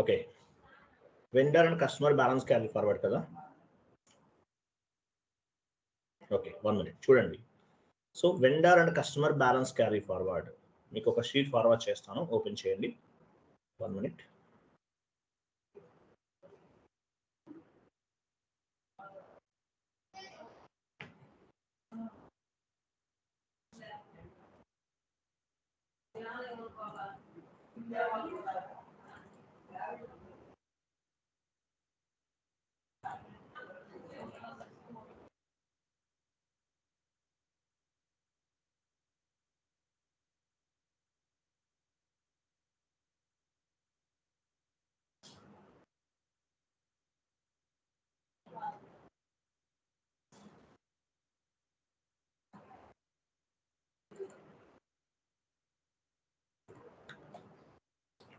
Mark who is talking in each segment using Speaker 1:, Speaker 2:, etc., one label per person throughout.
Speaker 1: Okay, vendor and customer balance carry forward కదా. Okay, 1 minute చూడండి. So vendor and customer balance carry forward మీకు ఒక sheet forward చేస్తాను, open చేయండి. 1 minute.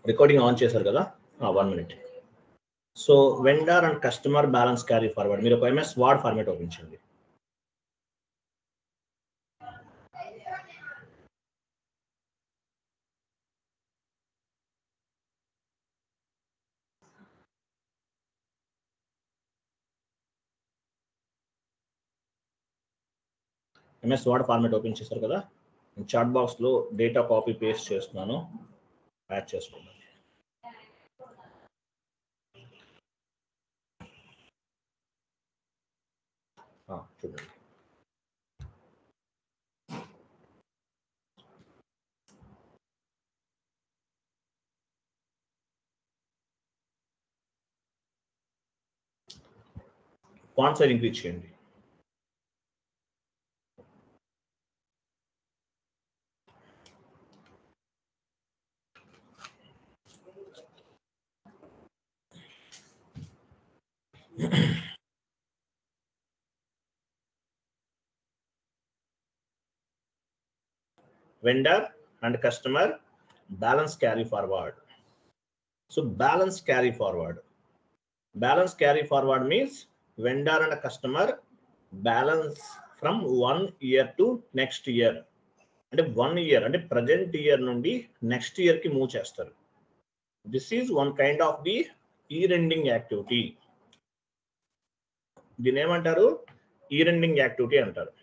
Speaker 1: Recording on చేశారు కదా. 1 minute. So vendor and customer balance carry forward మీరు ఒక MS వర్డ్ ఫార్మాట్ ఓపెన్ చేయండి. MS వర్డ్ ఫార్మాట్ ఓపెన్ చేశారు కదా. చాట్ బాక్స్లో డేటా కాపీ పేస్ట్ చేస్తున్నాను, యాడ్ చేసుకోండి. చూడండి. ఫాంట్ సైజ్ ఇంక్రీజ్ చేయండి. Vendor and customer balance carry forward. So balance carry forward. Balance carry forward means vendor and customer balance from 1 year to next year. అంటే 1 year అంటే present year నుండి next year కి move చేస్తారు. This is one kind of the year ending activity. దీని ఏమంటారు? Year ending activity అంటారు.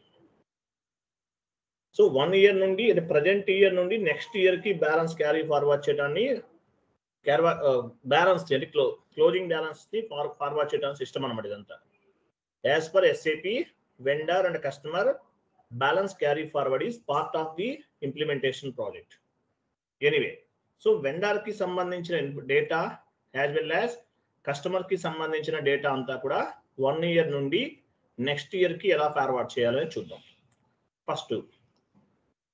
Speaker 1: So 1 year నుండి అంటే ప్రజెంట్ ఇయర్ నుండి నెక్స్ట్ ఇయర్ కి బ్యాలెన్స్ క్యారీ ఫార్వర్డ్ చేయడాన్ని బ్యాలెన్స్ అంటే క్లోజింగ్ బ్యాలెన్స్ ని ఫార్వర్డ్ చేయడానికి సిస్టమ్ అన్నమాట ఇదంతా. As per SAP vendor and customer balance carry forward is part of the implementation project. Anyway, so vendor కి సంబంధించిన data as well as customer కి సంబంధించిన డేటా అంతా కూడా 1 year నుండి నెక్స్ట్ ఇయర్ కి ఎలా ఫార్వర్డ్ చేయాలని చూద్దాం. ఫస్ట్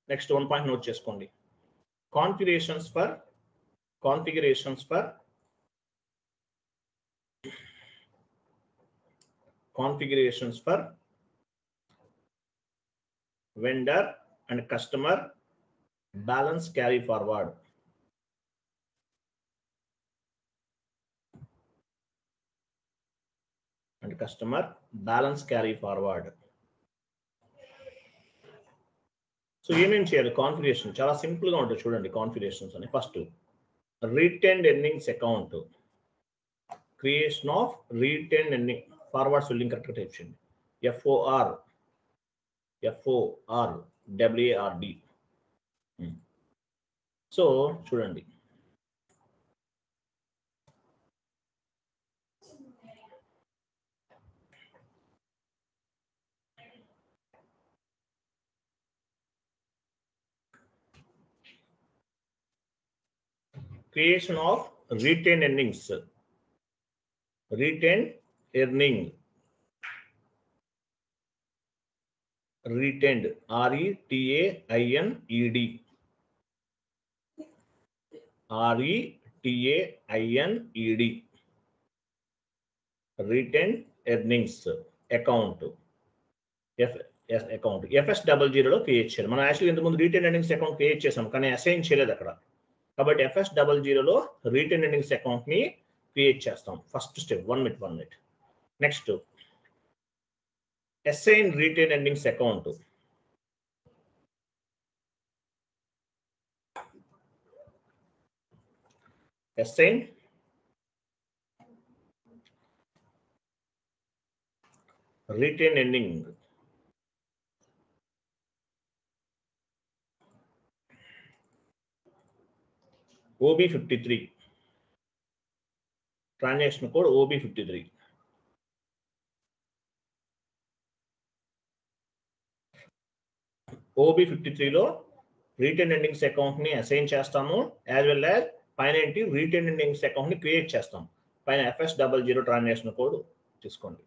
Speaker 1: నెక్స్ట్ 1 point నోట్ చేసుకోండి. Configurations for vendor and customer balance carry forward. And customer balance carry forward. So ఏమేం చేయాలి? కాన్ఫిగరేషన్ చాలా సింపుల్ గా ఉంటుంది చూడండి. కాన్ఫిగరేషన్స్ అని first retained earnings account, creation of retained earning forward spelling కరెక్ట్గా type చేయండి. FORWARD. సో చూడండి, creation of retained earnings, retained earning, retained RETAINED, retained earnings account, account FS00లో క్రియేట్ చేయాలి. మనం యాక్చువల్లీ ఇంతకుముందు రిటైన్ ఎర్నింగ్స్ అకౌంట్ క్రియేట్ చేసాం, కానీ assign చేయలేదు అక్కడ. కాబట్టి FS00లో రిటైన్ ఎర్నింగ్స్ అకౌంట్ ని క్రియేట్ చేస్తాం. First step. 1 minute. Next assign retain earnings account. Assign retain ending OB53 transaction code OB53. OB53లో రిటైన్ ఎండింగ్స్ అకౌంట్ ని అసైన్ చేస్తాము, యాజ్ వెల్ యాజ్ పైన ఏంటి రిటైన్ ఎండింగ్స్ అకౌంట్ ని క్రియేట్ చేస్తాం. పైన FS00 ట్రాన్సాక్షన్ కోడ్ తీసుకోండి.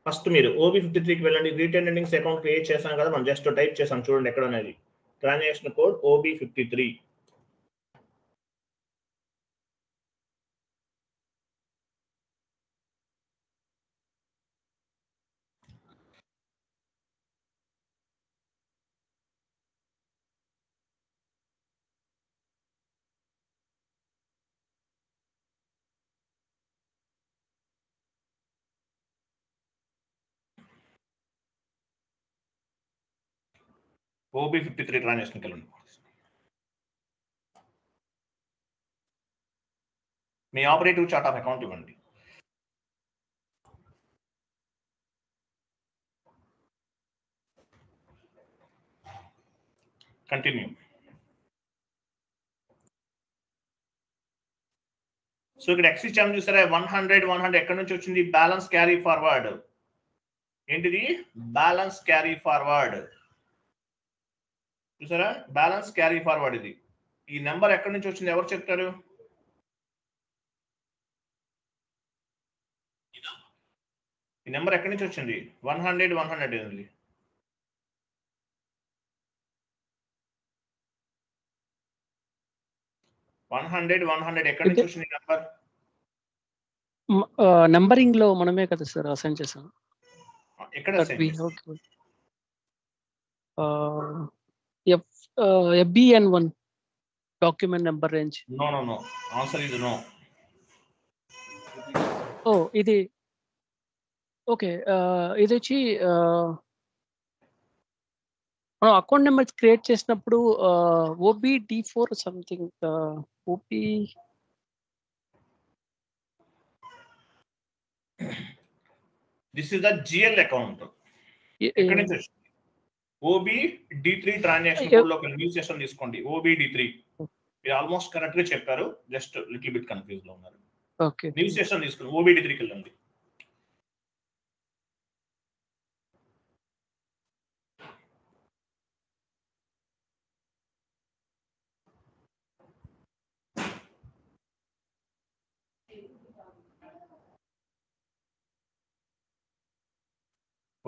Speaker 1: ఫస్ట్ మీరు OB53కి వెళ్ళండి. రిటైన్ ఎండింగ్స్ అకౌంట్ క్రియేట్ చేసాం కదా, మనం జస్ట్ టైప్ చేసాం చూడండి ఎక్కడ అనేది ట్రాన్సాక్షన్ కోడ్ OB53. OB53 ట్రాన్సాక్షన్కి వెళ్ళండి. మీ ఆపరేటివ్ చార్ట్ ఆఫ్ అకౌంట్ ఇవ్వండి. కంటిన్యూ. సో ఇక్కడ ఎక్స్ ఇచ్చాము చూసారా, 100 ఎక్కడి నుంచి వచ్చింది? Balance carry forward. ఏంటిది? Balance carry forward. చూసారా, బ్యాలెన్స్ క్యారీ ఫార్వర్డ్. ఇది ఈ నెంబర్ ఎక్కడి నుంచి వచ్చింది? ఎవరు చెప్తారు? ఈ నెంబర్ ఎక్కడి నుంచి వచ్చింది? 100 ఏంది? ఎక్కడి నుంచి వచ్చింది నెంబర్?
Speaker 2: నంబరింగ్ లో మనమే కదా సార్ అసైన్ చేసాం.
Speaker 1: ఎక్కడ
Speaker 2: FBN1 document number range.
Speaker 1: No answer is no.
Speaker 2: ఓ ఇది ఓకే. ఇది వచ్చి మనం అకౌంట్ నెంబర్ క్రియేట్ చేసినప్పుడు OBD4 something OB.
Speaker 1: This is the GL account. ఎక్కడి నుంచి వచ్చింది? OBD3 ట్రాన్సాక్షన్ కోడ్ లోకి న్యూ సెషన్ తీసుకోండి. OBD3 మీరు ఆల్మోస్ట్ కరెక్ట్ గా చెప్పారు, జస్ట్ లిటిల్ బిట్ కన్ఫ్యూజ్ లో ఉన్నారు.
Speaker 2: ఓకే,
Speaker 1: న్యూ సెషన్ తీసుకోండి. OBD3కి వెళ్ళండి.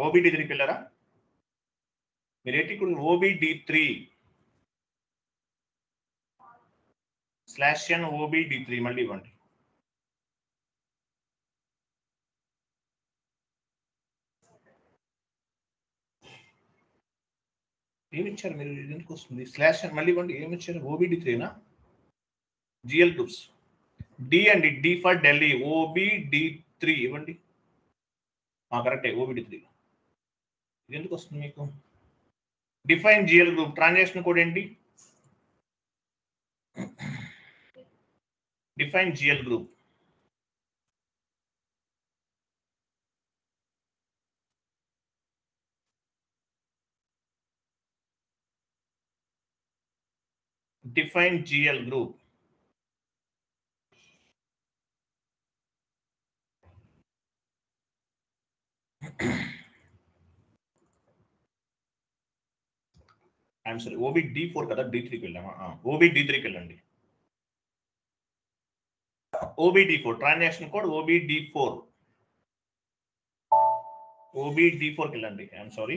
Speaker 1: OBD3కి వెళ్ళారా మీరు? ఏంటి ఇక్కడ OBD3/N OBD3 మళ్ళీ ఇవ్వండి. ఏమి ఇచ్చారు మీరు? ఎందుకు వస్తుంది /N? మళ్ళీ ఇవ్వండి. ఏమి ఇచ్చారు? OBD3నా? GL టూల్స్ D అండి, D ఫర్ ఢిల్లీ. OBD3 ఇవ్వండి. కరెక్టే, OBD3. ఇది ఎందుకు వస్తుంది మీకు? Define GL group transaction code ఏంటి? Define GL group. Define GL group. I'm sorry, OBD4 కదా, D3కి వెళ్ళామా? OBD3కి వెళ్ళండి. OBD4 transaction code OBD4. OBD4కి వెళ్ళండి. I'm sorry.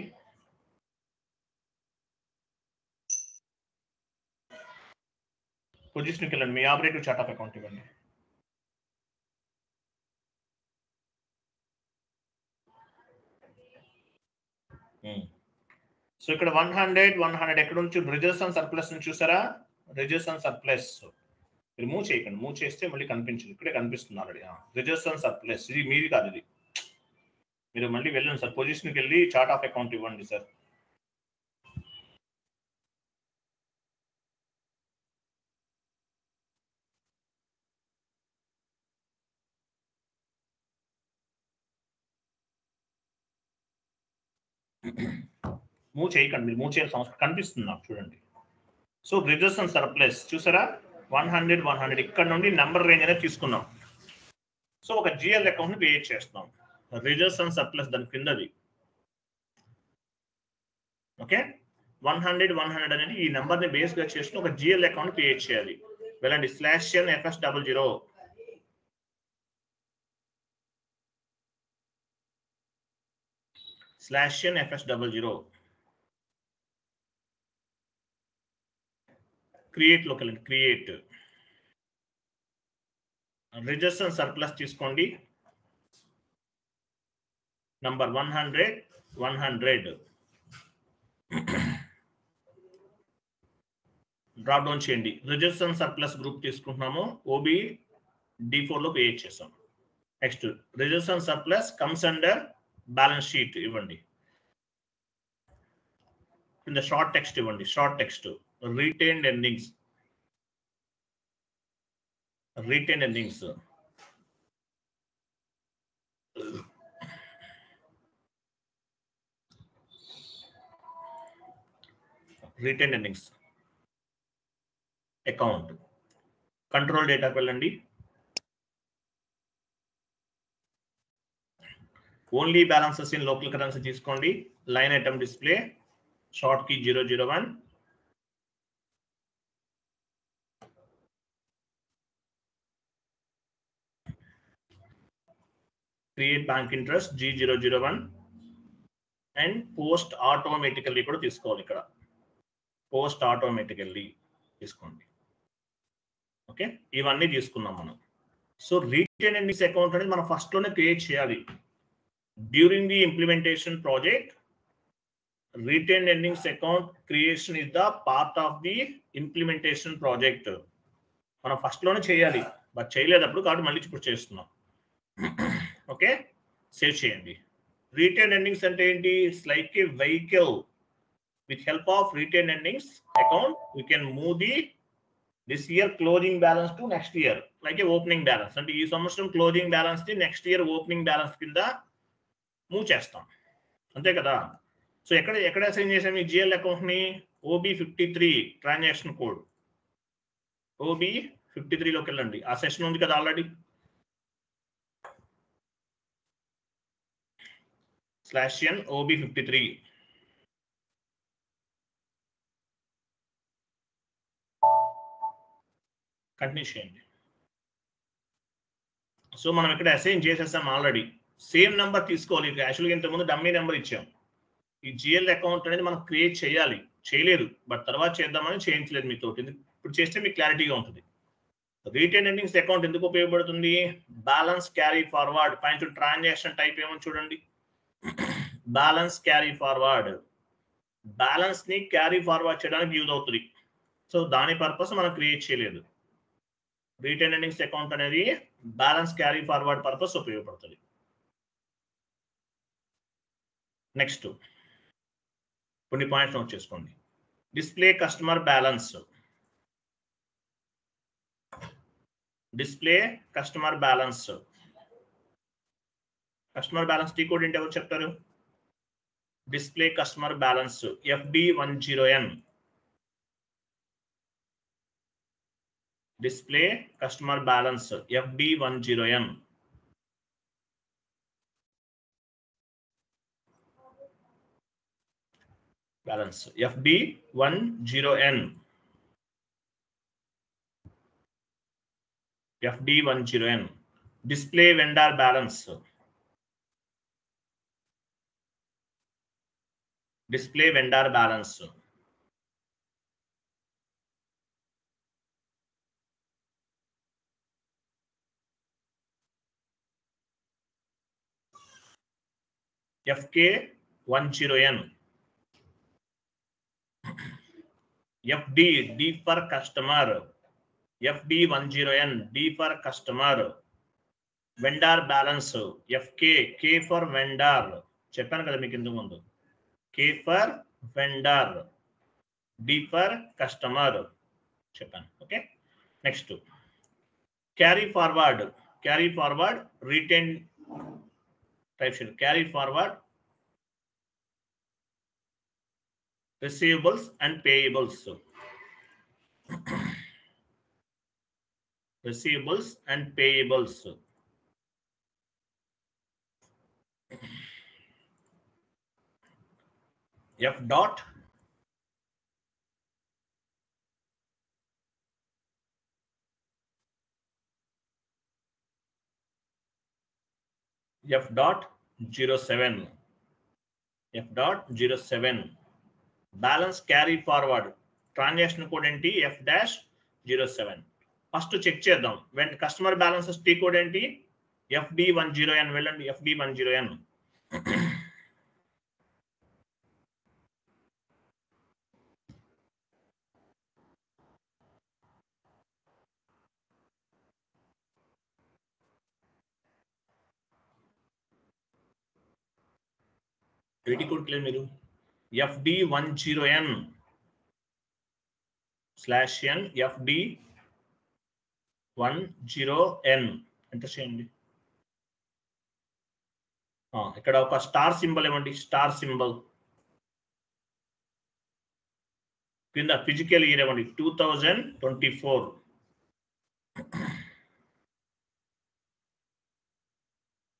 Speaker 1: పొజిషన్కి వెళ్ళండి. మీ ఆపరేటివ్ చార్ట్ ఆఫ్ అకౌంట్ ఇవ్వండి. సో ఇక్కడ 100 ఎక్కడ నుంచి? రిజర్వ్స్ అండ్ సర్ప్లస్ నుంచి చూసారా? రిజర్వ్స్ అండ్ సర్ప్లస్ మీరు మూవ్ చేయకండి. మూవ్ చేస్తే మళ్ళీ కనిపించదు. ఇక్కడే కనిపిస్తుంది ఆల్రెడీ. రిజర్వ్స్ అండ్ సర్ప్లస్ ఇది మీది కాదు. ఇది మీరు మళ్ళీ వెళ్ళండి సార్. పొజిషన్కి వెళ్ళి చార్ట్ ఆఫ్ అకౌంట్ ఇవ్వండి సార్. మూవ్ చేయకండి, మీరు మూవ్ చేయాల్సిన అవసరం కనిపిస్తుంది నాకు, చూడండి. సో రిజర్వ్స్ అండ్ సర్ప్లస్ చూసారా, 100 ఇక్కడ నుండి నెంబర్ రేంజ్ అనేది తీసుకున్నాం. సో ఒక జిఎల్ అకౌంట్ ని క్రియేట్ చేస్తాం. రిజర్వ్స్ అండ్ సర్ప్లస్ దాని కిందది. ఓకే, 100 అనేది ఈ నెంబర్ ని బేస్ గా చేసుకుని ఒక జిఎల్ అకౌంట్ క్రియేట్ చేయాలి. వెళ్ళండి /n/fs00 /n/fs00 క్రియేట్ లోకి వెళ్ళండి. క్రియేట్ రిజర్వ్స్ అండ్ సర్ప్లస్ తీసుకోండి. నంబర్ 100 డ్రాప్ డౌన్ చేయండి. రిజర్వ్స్ అండ్ సర్ప్లస్ గ్రూప్ తీసుకుంటున్నాము. ఓబి D4 లో క్రియేట్ చేసాం. Next reserves and surplus comes under balance sheet ఇవ్వండి. కింద షార్ట్ టెక్స్ట్ ఇవ్వండి. Short text retained earnings. Retained earnings retained earnings account. Control డేటాకి వెళ్ళండి. Only balances in local currency తీసుకోండి. Line item display short key 001. Create bank interest G001 and post automatically కూడా తీసుకోవాలి. ఇక్కడ post automatically తీసుకోండి. Okay, ఇవన్నీ తీసుకున్నాం మనం. సో రిటైన్ ఎర్నింగ్స్ అకౌంట్ అనేది మనం ఫస్ట్ లోనే క్రియేట్ చేయాలి. During the implementation project retain earnings account creation is the part of the implementation project. మనం ఫస్ట్ లోనే చేయాలి, బట్ చేయలేదప్పుడు కాబట్టి మళ్ళీ ఇప్పుడు చేస్తున్నాం. ఓకే, సేవ్ చేయండి. రిటైన్ ఎర్నింగ్స్ అంటే ఏంటి? Like A vehicle. With help of retain earnings account you can move the this year closing balance to next year. Like A opening balance అంటే ఈ సంవత్సరం క్లోజింగ్ బ్యాలెన్స్ ని నెక్స్ట్ ఇయర్ ఓపెనింగ్ బ్యాలెన్స్ కింద move చేస్తాం, అంతే కదా. So ఎక్కడ assign చేసాం ఈ జిఎల్ అకౌంట్ ని? OB53 transaction code. OB53 లోకి వెళ్ళండి. ఆ సెషన్ ఉంది కదా ఆల్రెడీ. /n OB53 కంటిన్యూ చేయండి. సో మనం ఇక్కడ అసైన్ చేసేసాం ఆల్రెడీ. సేమ్ నెంబర్ తీసుకోవాలి. యాక్చువల్గా ఇంతకుముందు డమ్మీ నెంబర్ ఇచ్చాం. ఈ జిఎల్ అకౌంట్ అనేది మనం క్రియేట్ చేయాలి, చేయలేదు, బట్ తర్వాత చేద్దామని చేయించలేదు మీతో. ఇప్పుడు చేస్తే మీకు క్లారిటీగా ఉంటుంది. రిటైన్ ఎర్నింగ్స్ అకౌంట్ ఎందుకు ఉపయోగపడుతుంది? Balance carry forward. పైన ట్రాన్సాక్షన్ టైప్ ఏమో చూడండి. Balance carry forward. బ్యాలెన్స్ ని క్యారీ ఫార్వర్డ్ చేయడానికి యూజ్ అవుతుంది. సో దాని పర్పస్ మనం క్రియేట్ చేయలేదు. రిటైన్ ఎర్నింగ్స్ అకౌంట్ అనేది బ్యాలెన్స్ క్యారీ ఫార్వర్డ్ పర్పస్ ఉపయోగపడుతుంది. నెక్స్ట్ కొన్ని పాయింట్స్ నోట్ చేసుకోండి. Display customer balance. Display customer balance. Customer balance decode ఏంటి ఎవరు చెప్తారు? Display customer balance FB10N. Display customer balance FB10N. Balance FB10N. FB10N. Display vendor balance. Display vendor balance. FK10N. FD D for customer. FB10N D for customer. Vendor balance FK K for vendor. చెప్పాను కదా మీకు ఇంతకు ముందు. K for vendor, D for customer చెప్పాను. Okay, next carry forward. Carry forward retain type చేయండి. Carry forward receivables and payables. Receivables and payables. F dot F dot 07. F dot 07. Balance carry forward. Transaction code enti F dash 07. First check చేద్దాం. When customer balances T code enti FD10N వెళ్ళండి. FD10N. ID code clear మీరు FD10N /N FD10N enter చేయండి. ఇక్కడ ఒక star symbol ఇవ్వండి. Star symbol కింద physical year ఇవ్వండి 2024.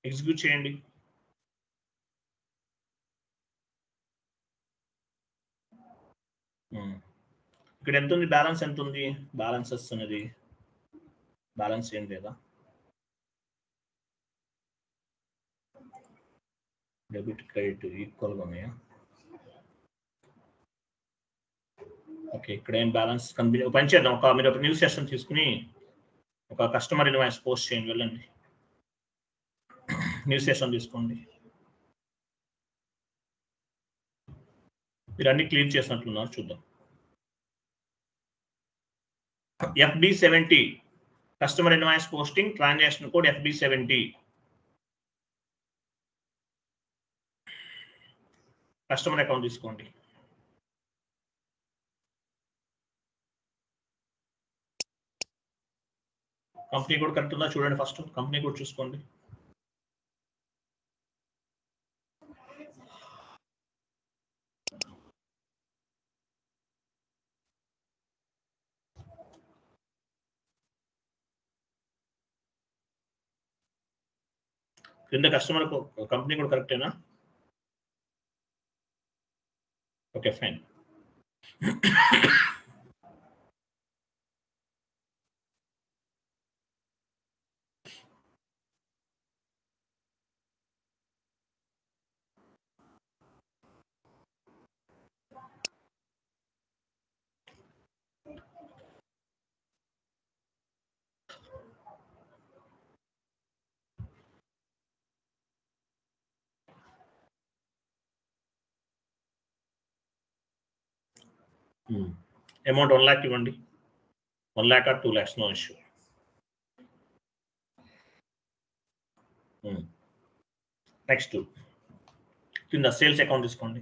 Speaker 1: Execute చేయండి. ఇక్కడ ఎంత ఉంది? బ్యాలెన్స్ ఎంత ఉంది? బ్యాలెన్సెస్ అనేది బ్యాలెన్స్ ఏం లేదా? డెబిట్ క్రెడిట్ ఈక్వల్గా ఉన్నాయా? ఓకే, ఇక్కడ ఏం బ్యాలెన్స్ కనిపి పని చేద్దాం. మీరు ఒక న్యూ సెషన్ తీసుకుని ఒక కస్టమర్ ఇన్వాయిస్ పోస్ట్ చేయండి. వెళ్ళండి, న్యూ సెషన్ తీసుకోండి. మీరు అన్ని క్లియర్ చేసినట్లున్నారు, చూద్దాం. FD70 customer invoice posting, transaction code FD70. Customer account తీసుకోండి. కంపెనీ కోడ్ కరెక్ట్ ఉందా చూడండి. ఫస్ట్ కంపెనీ కోడ్ చూసుకోండి. కింద కస్టమర్ కంపెనీ కోడ్ కరెక్టేనా? Okay, fine. అమౌంట్ 1 lakh ఇవ్వండి. 1 lakh or 2 lakhs, no issue. Next కింద సేల్స్ అకౌంట్ తీసుకోండి.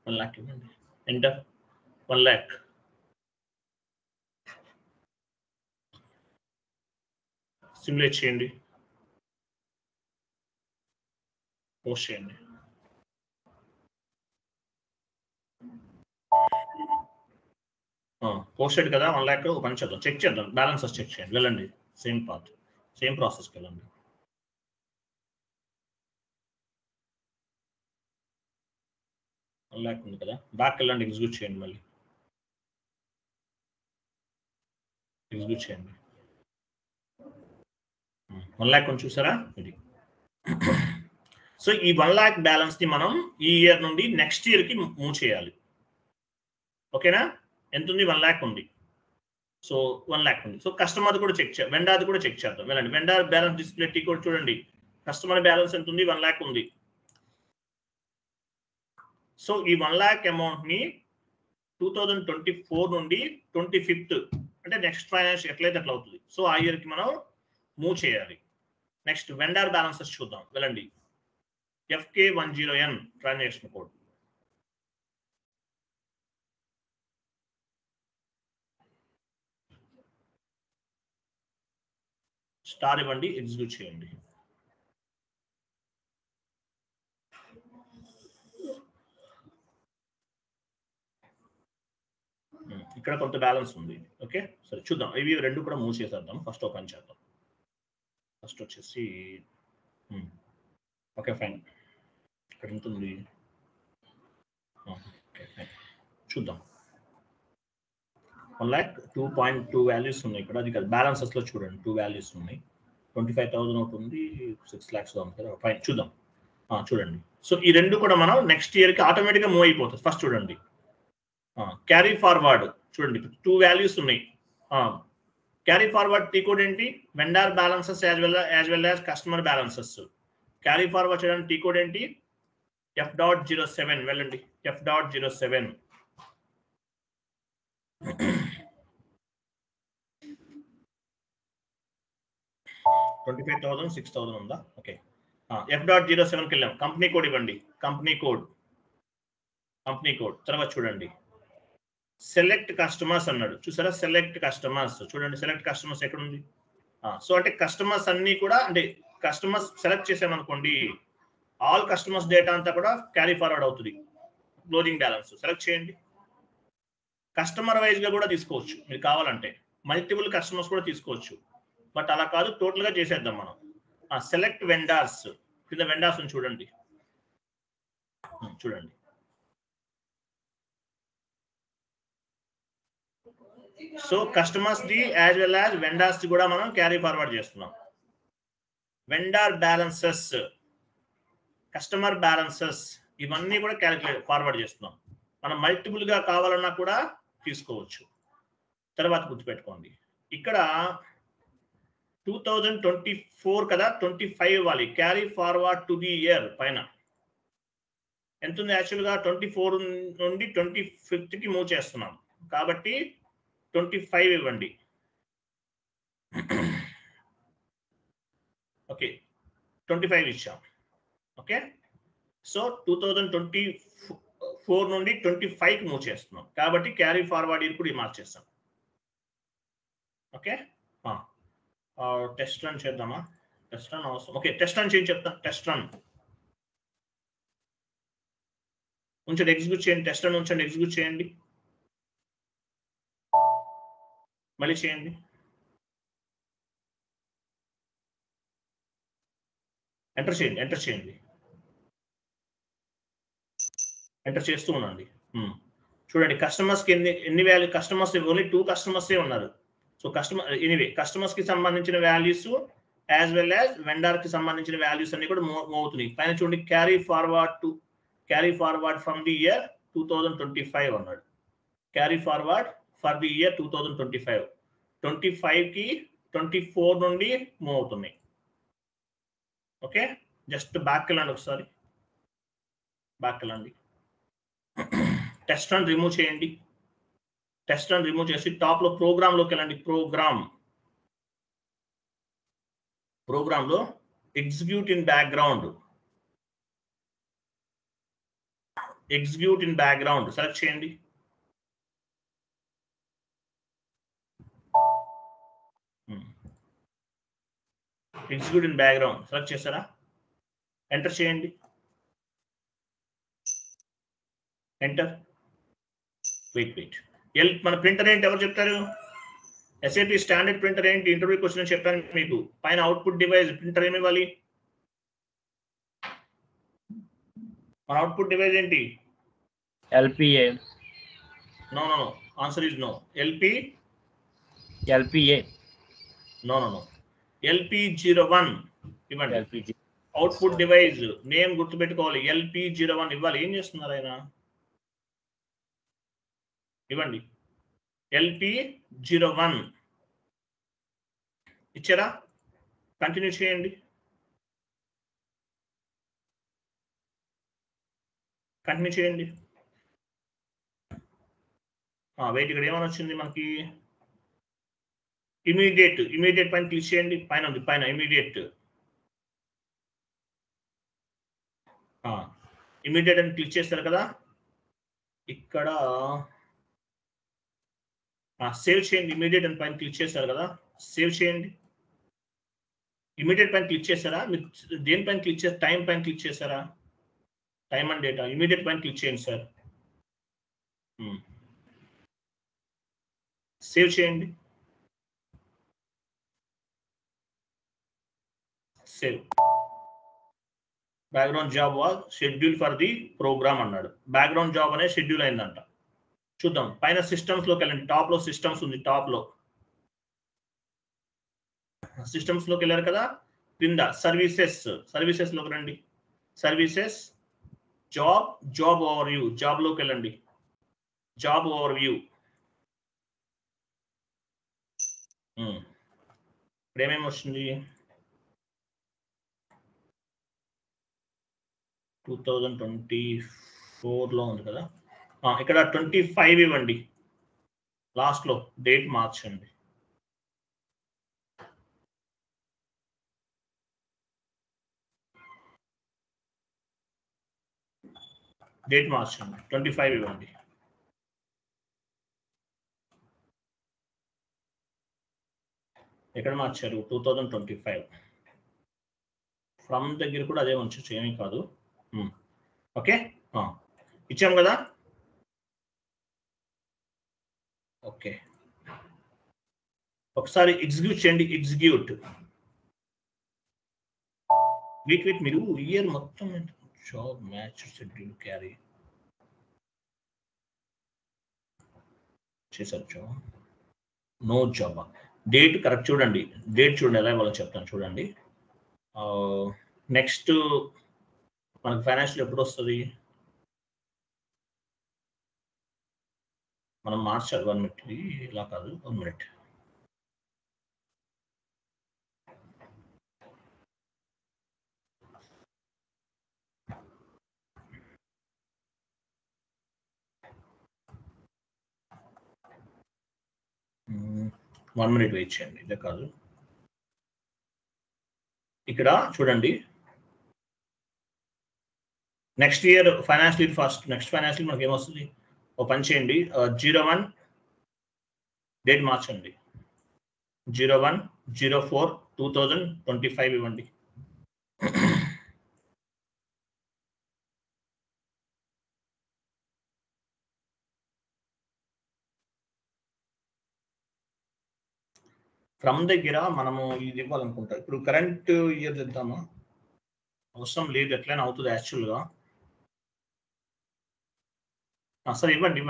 Speaker 1: $1 lakh ఇవ్వండి. ఎంటర్. 1 lakh. సిమ్యులేట్ చేయండి, పోస్ట్ చేయండి. పోస్టెడ్ కదా 1 lakh. ఒక పని చేద్దాం, చెక్ చేద్దాం. బ్యాలెన్సెస్ చెక్ చేయండి. వెళ్ళండి, సేమ్ పాత్, సేమ్ ప్రాసెస్కి వెళ్ళండి. $1 lakh ఉంది కదా, బ్యాక్ వెళ్ళండి, ఎగ్జిక్యూట్ చేయండి. మళ్ళీ ఎగ్జిక్యూట్ చేయండి. 1 lakh ఉంది చూసారా ఇది. సో ఈ 1 lakh బ్యాలెన్స్ ని మనం ఈ ఇయర్ నుండి నెక్స్ట్ ఇయర్ కి మూవ్ చేయాలి. ఓకేనా? ఎంత ఉంది? 1 lakh ఉంది. సో 1 lakh ఉంది. సో కస్టమర్ కూడా చెక్ చేయాలి, వెండార్ కూడా చెక్ చేద్దాం. వెళ్ళండి, vendor balance display T code చూడండి. కస్టమర్ బ్యాలెన్స్ ఎంత ఉంది? 1 lakh ఉంది. సో ఈ 1 lakh అమౌంట్ ని 2024 నుండి 25th అంటే నెక్స్ట్ ఫైనాన్షియల్ ఎట్లయితే అట్లా అవుతుంది. సో ఆ ఇయర్ కి మనం మూవ్ చేయాలి. నెక్స్ట్ వెండార్ బ్యాలెన్సెస్ చూద్దాం. వెళ్ళండి, FK10N ట్రాన్సాక్షన్ కోడ్. స్టార్ ఇవ్వండి, ఎగ్జిక్యూట్ చేయండి. ఇక్కడ కొంత బ్యాలెన్స్ ఉంది. ఓకే, సరే చూద్దాం. ఇవి రెండు కూడా మూవ్ చేసేద్దాం. ఫస్ట్ ఓపెన్ చేద్దాం. ఫస్ట్ వచ్చేసి ఓకే ఫైన్. ఇక్కడ ఎంత ఉంది? ఓకే ఫైన్, చూద్దాం. 1,02.2 వాల్యూస్ ఉన్నాయి ఇక్కడ. అది కాదు, బ్యాలెన్సెస్లో చూడండి 2 వాల్యూస్ ఉన్నాయి. 25,000 ఒకటి ఉంది, 6 lakhs ఉంది కదా. ఫైన్, చూద్దాం. చూడండి. సో ఈ రెండు కూడా మనం నెక్స్ట్ ఇయర్కి ఆటోమేటిక్గా మూవ్ అయిపోతుంది. ఫస్ట్ చూడండి, క్యారీ ఫార్వర్డ్ చూడండి, 2 వాల్యూస్ ఉన్నాయి. క్యారీ ఫార్వర్డ్ టీ కోడ్ ఏంటి? Vendor balances as well as customer balances. Carry forward చేయడానికి టీ కోడ్ ఏంటి? F.07. వెళ్ళండి, F.07. 25,000 6,000 ఉందా? ఓకే, F.07కి వెళ్ళాం. కంపెనీ కోడ్ ఇవ్వండి. కంపెనీ కోడ్ తర్వాత చూడండి, సెలెక్ట్ కస్టమర్స్ అన్నాడు. చూసారా? సెలెక్ట్ కస్టమర్స్ చూడండి. సెలెక్ట్ కస్టమర్స్ ఎక్కడ ఉంది? సో అంటే కస్టమర్స్ అన్ని కూడా, అంటే కస్టమర్స్ సెలెక్ట్ చేసామనుకోండి, ఆల్ కస్టమర్స్ డేటా అంతా కూడా క్యారీ ఫార్వర్డ్ అవుతుంది. క్లోజింగ్ బ్యాలెన్స్ సెలెక్ట్ చేయండి. కస్టమర్ వైజ్ గా కూడా తీసుకోవచ్చు మీరు కావాలంటే, మల్టిపుల్ కస్టమర్స్ కూడా తీసుకోవచ్చు. బట్ అలా కాదు, టోటల్ గా చేసేద్దాం మనం. సెలెక్ట్ వెండర్స్ కింద వెండర్స్ చూడండి. So customers the as well as vendors the కూడా మనం క్యారీ ఫార్వర్డ్ చేస్తున్నాం. వెండర్ బ్యాలెన్సెస్, కస్టమర్ బ్యాలెన్సెస్ ఇవన్నీ కూడా క్యాలిక్యులేట్ ఫార్వర్డ్ చేస్తున్నాం. మనం మల్టిపుల్ గా కావాలన్నా కూడా తీసుకోవచ్చు. తర్వాత గుర్తుపెట్టుకోండి, ఇక్కడ 2024 కదా, 25 ఇవ్వాలి. Carry forward to the year పైన ఎంత ఉంది? యాక్చువల్గా 24 నుండి 25కి మూవ్ చేస్తున్నాం కాబట్టి 25 ఇవ్వండి. ఓకే, 25 ఇచ్చాం. ఓకే, సో 2024 నుండి 25కి మూవ్ చేస్తున్నాం కాబట్టి క్యారీ ఫార్వర్డ్ ఇప్పుడు మార్చేస్తాం. ఓకే, టెస్ట్ రన్ చేద్దామా? టెస్ట్ రన్ అవసరం. ఓకే, టెస్ట్ రన్ చేయండి, చెప్తాను. టెస్ట్ రన్ ఉంచండి, ఎగ్జిక్యూట్ చేయండి. టెస్ట్ రన్ ఉంచండి, ఎగ్జిక్యూట్ చేయండి. మళ్ళీ చేయండి. ఎంటర్ చేయండి, ఎంటర్ చేస్తూ ఉండండి. చూడండి, కస్టమర్స్కి ఎన్ని వాల్యూ కస్టమర్స్ ఓన్లీ 2 కస్టమర్సే ఉన్నారు. సో కస్టమర్స్ కి సంబంధించిన values as well as vendor కి సంబంధించిన వాల్యూస్ అన్ని కూడా మూవ్ అవుతున్నాయి. పైన చూడండి, carry forward from the year 2025 అన్నాడు. Carry forward for the year 2025. 25కి 24 నుండి మూవ్ అవుతున్నాయి. ఓకే, జస్ట్ బ్యాక్ వెళ్ళండి, ఒకసారి బ్యాక్ వెళ్ళండి. టెస్ట్ రన్ రిమూవ్ చేయండి. టెస్ట్ రన్ రిమూవ్ చేసి టాప్ లో ప్రోగ్రామ్ లోకి వెళ్ళండి. ప్రోగ్రామ్ లో ఎగ్జిక్యూట్ ఇన్ బ్యాక్గ్రౌండ్ సెలెక్ట్ చేయండి. ఎగ్జిక్యూట్ ఇన్ బ్యాక్గ్రౌండ్ సెలెక్ట్ చేస్తారా? ఎంటర్ చేయండి. ఎంటర్. వెయిట్. మన ప్రింటర్ ఏంటి ఎవరు చెప్తారు? SAP స్టాండర్డ్ ప్రింటర్ ఏంటి? ఇంటర్వ్యూకి వచ్చిన చెప్పాను మీకు. పైన అవుట్పుట్ డివైస్ ప్రింటర్ ఏమి ఇవ్వాలి? మన అవుట్పుట్ డివైస్ ఏంటి?
Speaker 3: LPA.
Speaker 1: No. Answer is no.
Speaker 3: LPA.
Speaker 1: No. LP01 ఇవ్వండి. అవుట్పుట్ డివైస్ నేమ్ గుర్తుపెట్టుకోవాలి. LP01 ఇవ్వాలి. ఏం చేస్తున్నారు ఆయన? ఇవ్వండి. LP01 ఇచ్చారా? కంటిన్యూ చేయండి. వెయిట్, ఇక్కడ ఏమని వచ్చింది మనకి? ఇమీడియట్ పైన క్లిక్ చేయండి. పైన ఉంది, పైన ఇమీడియట్ అని క్లిక్ చేస్తారు కదా. ఇక్కడ సేవ్ చేయండి. ఇమీడియట్ అని పైన క్లిక్ చేస్తారు కదా, సేవ్ చేయండి. ఇమీడియట్ పైన క్లిక్ చేశారా? మీరు దేనిపైన క్లిక్ చేశారు? టైం పైన క్లిక్ చేశారా? టైమ్ అండ్ డేటా ఇమీడియట్ పైన క్లిక్ చేయండి సార్. సేవ్ చేయండి. Save. Background job was schedule for the program అన్నాడు. బ్యాక్గ్రౌండ్ జాబ్ అనేది షెడ్యూల్ అయిందంట. చూద్దాం పైన సిస్టమ్స్ లోకి వెళ్ళండి. టాప్ లో సిస్టమ్స్ ఉంది. టాప్ లో సిస్టమ్స్ లోకి వెళ్ళారు కదా. కింద సర్వీసెస్ లోకి రండి. Services job over view. Job లోకి వెళ్ళండి. Job over view. ఇప్పుడు ఏమేమి వస్తుంది? 2024 లో ఉంది కదా. ఇక్కడ 25 ఇవ్వండి. లాస్ట్ లో డేట్ మార్చండి. డేట్ మార్చండి. 25 ఇవ్వండి. ఎక్కడ మార్చారు? 2025. ఫ్రమ్ దగ్గర కూడా అదే ఉంచచ్చు, ఏమీ కాదు. ఓకే, ఇచ్చాం కదా. ఓకే, ఒకసారి ఎగ్జిక్యూట్ చేయండి. ఎగ్జిక్యూట్. వెయిట్ మీరు ఇయర్ మొత్తం జాబ్ మ్యాచ్ షెడ్యూల్ క్యారీ చేశారు. Job no job. Date correct చూడండి. డేట్ చూడండి ఎలా ఇవ్వాలో చెప్తాను చూడండి. నెక్స్ట్ మనకు ఫైనాన్షియల్ ఎప్పుడు వస్తుంది? మనం మార్చాలి. 1 మినిట్. ఇలా కాదు, 1 మినిట్. వన్ మినిట్ వెయిట్ చేయండి. ఇదే కాదు, ఇక్కడ చూడండి. Next year financial year first. Next financial మనకి ఏమొస్తుంది? ఓ పని చేయండి. 01 డేట్ మార్చండి. 01/04/2025 ఇవ్వండి. ఫ్రమ్ దగ్గర మనము ఇది ఇవ్వాలనుకుంటా. ఇప్పుడు కరెంట్ ఇయర్ తెద్దామా? అవసరం లేదు, ఎట్లయినా అవుతుంది యాక్చువల్గా. సరే ఇవ్వండి.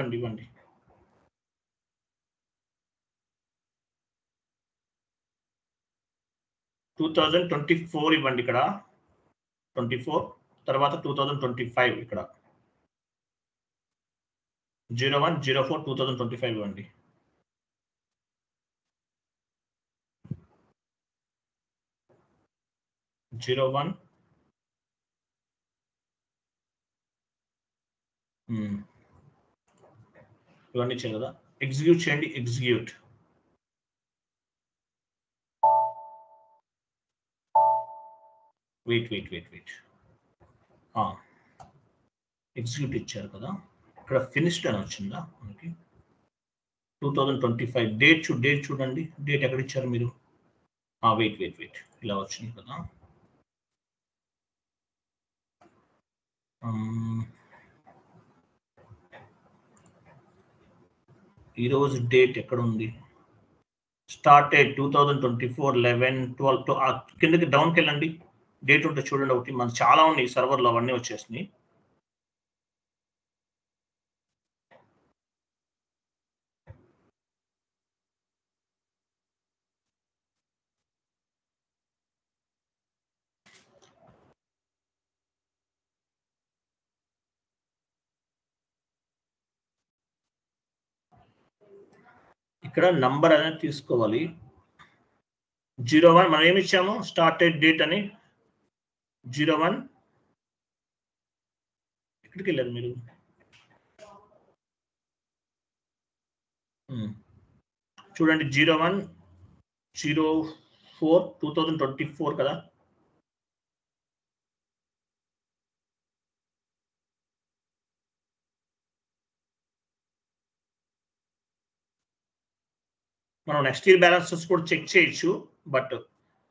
Speaker 1: 2024 ఇవ్వండి. ఇక్కడ 24 తర్వాత 2025 ఇక్కడ 01/04/2025 ఇవ్వండి. ఇవన్నీ ఇచ్చారు కదా. ఎగ్జిక్యూట్ చేయండి. ఎగ్జిక్యూట్. వెయిట్ ఎగ్జిక్యూట్ ఇచ్చారు కదా. ఇక్కడ ఫినిష్డ్ అని వచ్చిందా మనకి? 2025 డేట్ చూడండి. డేట్ ఎక్కడ ఇచ్చారు మీరు? వెయిట్ ఇలా వచ్చింది కదా. ఈరోజు డేట్ ఎక్కడ ఉంది? స్టార్టెడ్ 2024 11/12 కిందకి డౌన్కి వెళ్ళండి. డేట్ ఉంటే చూడండి. ఒకటి మన చాలా ఉన్నాయి సర్వర్లో, అవన్నీ వచ్చేసినాయి. ఇక్కడ నంబర్ అనేది తీసుకోవాలి. 01 మనం ఏమి ఇచ్చాము? స్టార్టెడ్ డేట్ అని 01. ఎక్కడికి వెళ్ళారు మీరు? చూడండి 01/04/2024 కదా. మనం నెక్స్ట్ ఇయర్ బ్యాలెన్సెస్ కూడా చెక్ చేయొచ్చు. బట్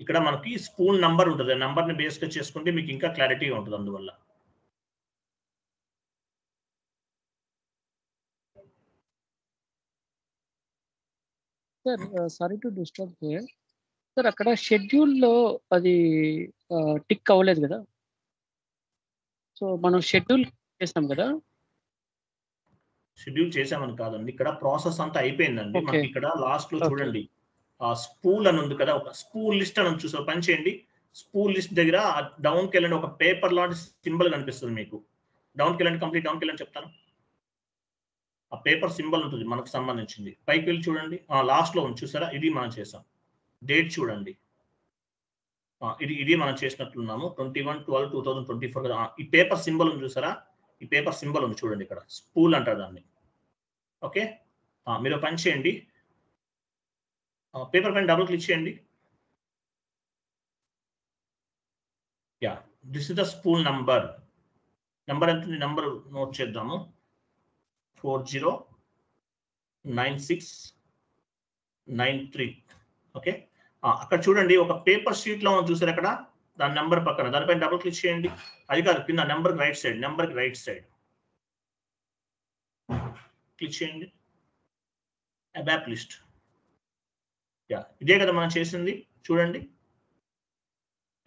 Speaker 1: ఇక్కడ మనకి స్పూల్ నంబర్ ఉంటుంది. ఆ నంబర్ని బేస్గా చేసుకుంటే మీకు ఇంకా క్లారిటీగా ఉంటుంది. అందువల్ల
Speaker 2: sir sorry to disturb here sir. అక్కడ షెడ్యూల్లో అది టిక్ అవ్వలేదు కదా. సో మనం షెడ్యూల్ చేసాం కదా.
Speaker 1: షెడ్యూల్ చేసామని కాదండి, ఇక్కడ ప్రాసెస్ అంతా అయిపోయిందండి.
Speaker 2: Okay.
Speaker 1: మనకి ఇక్కడ లాస్ట్ లో
Speaker 2: Okay.
Speaker 1: చూడండి ఆ స్పూల్ అని ఉంది కదా, ఒక స్పూల్ లిస్ట్ అని చూసారు. పని చేయండి, స్పూల్ లిస్ట్ దగ్గర డౌన్కి వెళ్ళండి. ఒక పేపర్ లాంటి సింబల్ కనిపిస్తుంది మీకు. డౌన్కి వెళ్ళండి, కంప్లీట్ డౌన్కి వెళ్ళండి చెప్తాను. ఆ పేపర్ సింబల్ ఉంటుంది మనకు సంబంధించింది. పైకి వెళ్ళి చూడండి, లాస్ట్ లో ఉంది చూసారా, ఇది మనం చేసాం. డేట్ చూడండి, ఇది మనం చేసినట్లున్నాము 21/12/2024 కదా. ఈ పేపర్ సింబల్ ఉంది చూసారా, ఈ పేపర్ సింబల్ ఉంది చూడండి, ఇక్కడ స్పూల్ అంటారు దాన్ని. ఓకే, మీరు పని చేయండి, పేపర్ పైన డబుల్ క్లిక్ చేయండి. Yeah, this is the spool number. Number ఎంత? నంబర్ నోట్ చేద్దాము, 409693. ఓకే, అక్కడ చూడండి ఒక పేపర్ షీట్ లో చూసారు అక్కడ, దాని నెంబర్ పక్కన దానిపైన డబుల్ క్లిక్ చేయండి. అది కాదు, కింద number right side, number right side click చేయండి. అబాప్ లిస్ట్. యా, ఇదే కదా మనం చేసింది, చూడండి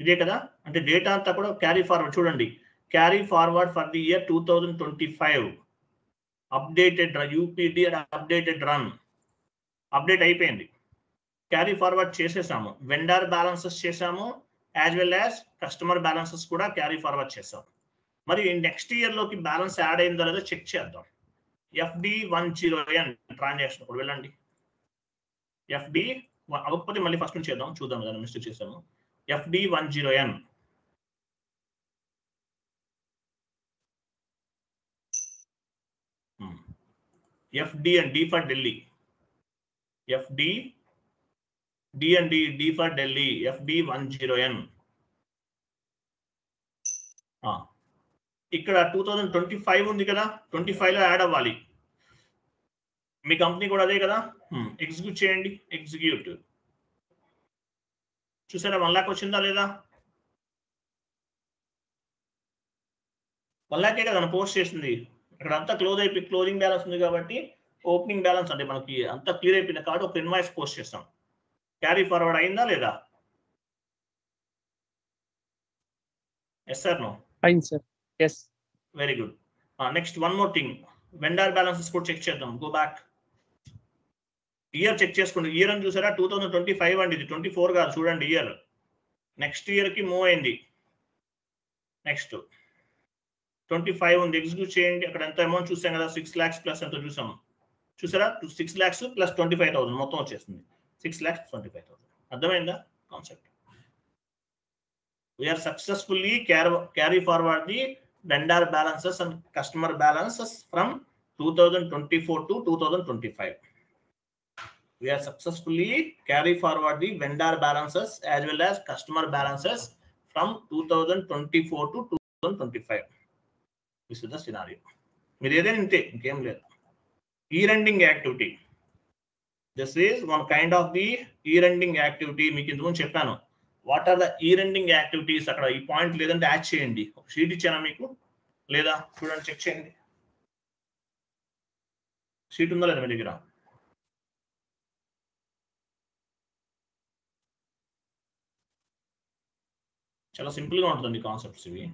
Speaker 1: ఇదే కదా. అంటే డేటా అంతా కూడా క్యారీ ఫార్వర్డ్. చూడండి, carry forward for the year 2025 updated UPD updated run. Update అయిపోయింది, క్యారీ ఫార్వర్డ్ చేసేసాము. వెండర్ బ్యాలెన్సెస్ చేసాము, as well as customer balances కూడా క్యారీ ఫార్వర్డ్ చేసాం. మరి నెక్స్ట్ ఇయర్ లోకి బ్యాలెన్స్ యాడ్ అయిందో లేదో చెక్ చేద్దాం. FD10N ట్రాన్సాక్షన్ ఇప్పుడు వెళ్ళండి. FD అవ్వకపోతే మళ్ళీ ఫస్ట్ నుంచి చేద్దాం, చూద్దాం కదా మిస్టేక్ చేసాము. FD10N FD and D for Delhi. FD D and D for Delhi. FD10N. ఇక్కడ 2025 ఉంది కదా, 25 లో యాడ్ అవ్వాలి. మీ కంపెనీ కూడా అదే కదా. ఎగ్జిక్యూట్ చేయండి, ఎగ్జిక్యూట్. చూసారా 1 lakh వచ్చిందా లేదా? 1 lakh కదా మనం పోస్ట్ చేసింది. ఇక్కడ అంతా క్లోజ్ అయిపోయి క్లోజింగ్ బ్యాలెన్స్ ఉంది కాబట్టి ఓపెనింగ్ బ్యాలెన్స్ అంటే మనకి అంతా క్లియర్ అయిపోయిన కార్డు ఒక ఇన్వాయిస్ పోస్ట్ చేస్తాం. క్యారీ ఫార్వర్డ్ అయిందా లేదా? Yes sir, no?
Speaker 2: Fine sir, yes.
Speaker 1: Very good. Next one more thing, vendor balances కూడా చెక్ చేద్దాం. గో బ్యాక్, ఇయర్ చెక్ చేసుకోండి. ఇయర్ అని చూసారా 2025 అండి, ఇది 24 కాదు. చూడండి ఇయర్ నెక్స్ట్ ఇయర్ కి మూవ్ అయింది. నెక్స్ట్ 25 ఉంది, ఎగ్జిక్యూట్ చేయండి. అక్కడ ఎంత అమౌంట్ చూసాం కదా, 6 lakhs ప్లస్ ఎంత చూసాం చూసారా, 6 lakhs ప్లస్ 25,000 మొత్తం వచ్చేస్తుంది. 6,25,000. అర్థమైందా concept? We are successfully carry forward the vendor balances and customer balances from 2024 to 2025. We are successfully carry forward the vendor balances as well as customer balances from 2024 to 2025. This is the scenario. మీరు ఏదైనా ఇంతే, ఇంకేం లేదు. Year ending activity. This is one kind of the year ending activity. మీకు ఇంతకుముందు చెప్పాను. What are the year ending activities. అక్కడ ఈ పాయింట్ లేదంటే యాడ్ చేయండి. ఒక షీట్ ఇచ్చానా మీకు లేదా? చూడండి, చెక్ చేయండి. షీట్ ఉందా లేదా మీ దగ్గర? చాలా సింపుల్ గా ఉంటుందండి కాన్సెప్ట్స్ ఇవి.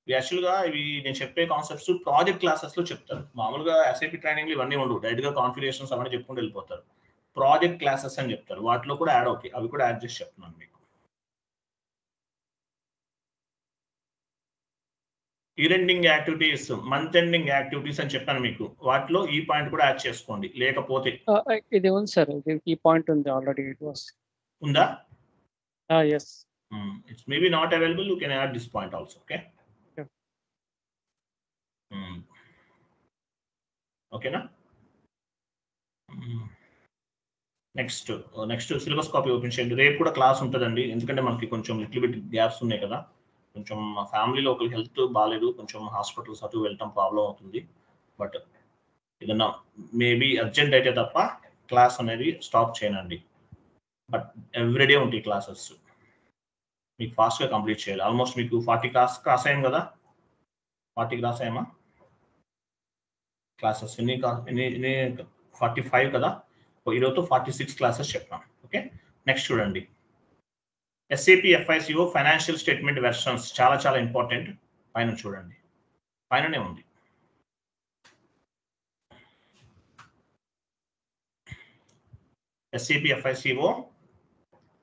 Speaker 1: యాక్చువల్గా ఇవి నేను చెప్పే కాన్సెప్ట్స్ ప్రాజెక్ట్ క్లాసెస్ లో చెప్తారు. మామూలుగా SAP ట్రైనింగ్ ఇవన్నీ ఉండవు, డైరెక్ట్ గా కాన్ఫిగరేషన్స్ అవన్నీ చెప్పుకుంటూ వెళ్ళిపోతారు. ప్రాజెక్ట్ క్లాసెస్ అని చెప్తారు, వాటిలో కూడా యాడ్ అవుతాయి. అవి కూడా యాడ్ చేసి చెప్తున్నాను మీకు. Year ending activities, month ending activities అని చెప్పాను మీకు. వాటిలో ఈ పాయింట్ కూడా యాడ్ చేసుకోండి. లేకపోతే
Speaker 2: ఇది ఉంది సార్, ఈ పాయింట్ ఉంది ఆల్రెడీ. ఇట్ వాస్
Speaker 1: ఉందా?
Speaker 2: Yes.
Speaker 1: It's maybe not available. You can add this point also. Okay.
Speaker 2: Yeah.
Speaker 1: Okay na? Next syllabus copy open చేయండి. రేపు కూడా క్లాస్ ఉంటుందండి, ఎందుకంటే మనకి కొంచెం లిటిల్ బిట్ గ్యాప్స్ ఉన్నాయి కదా. కొంచెం మా ఫ్యామిలీలో ఒకరికి హెల్త్ బాగాలేదు, కొంచెం హాస్పిటల్స్ అటు వెళ్ళటం ప్రాబ్లం అవుతుంది. బట్ ఏదన్నా మేబీ అర్జెంట్ అయితే తప్ప క్లాస్ అనేది స్టాప్ చేయనండి. బట్ ఎవ్రీడే ఉంటాయి క్లాసెస్. మీకు ఫాస్ట్గా కంప్లీట్ చేయాలి. ఆల్మోస్ట్ మీకు 40 క్లాస్ అయ్యాం కదా, 40 క్లాస్ అయ్యామా క్లాసెస్ ఎన్ని 45 కదా, ఈరోజు 46 క్లాసెస్ చెప్పాం. ఓకే, నెక్స్ట్ చూడండి SAP FICO financial statement versions చాలా చాలా ఇంపార్టెంట్. పైన చూడండి, పైననే ఉంది. SAP FICO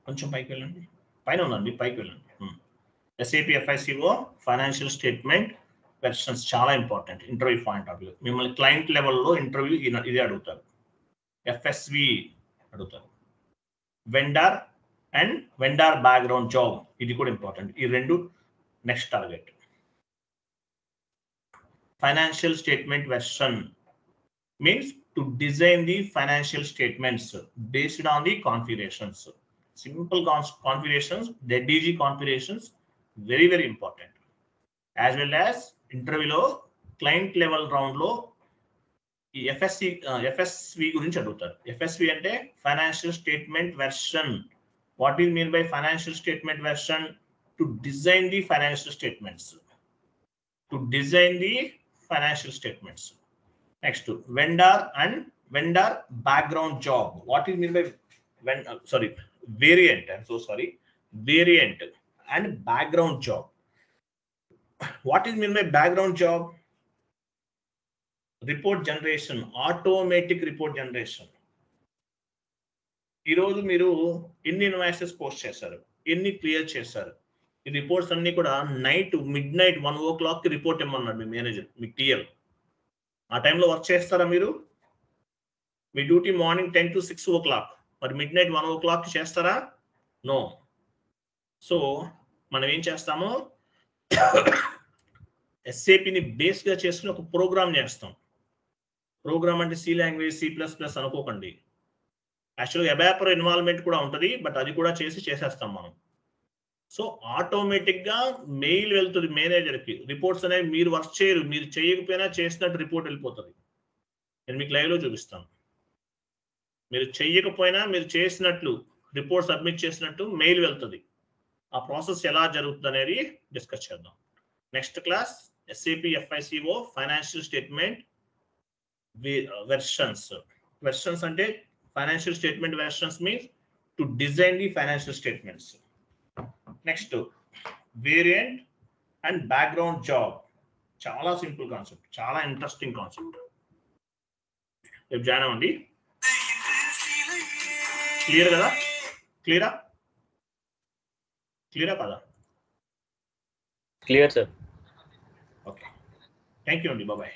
Speaker 1: కొంచెం పైకి వెళ్ళండి, పైన ఉందండి, పైకి వెళ్ళండి. SAP FICO financial statement versions చాలా important interview point of view. మిమ్మల్ని క్లయింట్ లెవెల్లో ఇంటర్వ్యూ ఇదే అడుగుతారు. FSV అడుగుతారు. Vendor and vendor background job, ఇది కూడా ఇంపార్టెంట్. ఈ రెండు next target. Financial statement version means to design the financial statements based on the configurations. Simple configurations, DG configurations very very important. As well as ఇంటర్వ్యూలో client level రౌండ్లో ఈ FSV గురించి అడుగుతారు. FSV అంటే financial statement version. What is mean by financial statement version? To design the financial statements. To design the financial statements. Next vendor and vendor background job. What is mean by variant, I'm so sorry, variant and background job. What is mean by background job? Report generation, automatic report generation. ఈరోజు మీరు ఎన్ని invoices post చేశారు, ఎన్ని clear చేశారు, ఈ reports అన్ని కూడా mid night 1 o'clock report ఇమ్మన్నాడు మీ మేనేజర్, మీ TL. ఆ టైంలో వర్క్ చేస్తారా మీరు? మీ డ్యూటీ మార్నింగ్ 10 to 6 o'clock, మరి మిడ్ నైట్ 1 o'clock చేస్తారా? నో. సో మనం ఏం చేస్తాము, SAPని బేస్గా చేసుకుని ఒక ప్రోగ్రామ్ చేస్తాం. ప్రోగ్రామ్ అంటే C లాంగ్వేజ్, C++ అనుకోకండి. యాక్చువల్గా అబాపర్ ఇన్వాల్వ్మెంట్ కూడా ఉంటుంది, బట్ అది కూడా చేసేస్తాం మనం. సో ఆటోమేటిక్గా మెయిల్ వెళ్తుంది మేనేజర్కి. రిపోర్ట్స్ అనేవి మీరు వర్క్ చేయరు, మీరు చేయకపోయినా చేసినట్టు రిపోర్ట్ వెళ్ళిపోతుంది. నేను మీకు లైవ్లో చూపిస్తాను. మీరు చెయ్యకపోయినా మీరు చేసినట్లు రిపోర్ట్ సబ్మిట్ చేసినట్టు మెయిల్ వెళ్తుంది. ఆ ప్రాసెస్ ఎలా జరుగుతుంది అనేది డిస్కస్ చేద్దాం next class. SAP FICO financial statement versions. Versions అంటే financial statement versions means to design the financial statements. Next variant and background job. చాలా సింపుల్ కాన్సెప్ట్, చాలా ఇంట్రెస్టింగ్ కాన్సెప్ట్. రేపు జాయిన్ అవ్వండి. క్లియర్ కదా? క్లియరా కదా?
Speaker 3: Clear sir.
Speaker 1: Okay, thank you అండి, bye.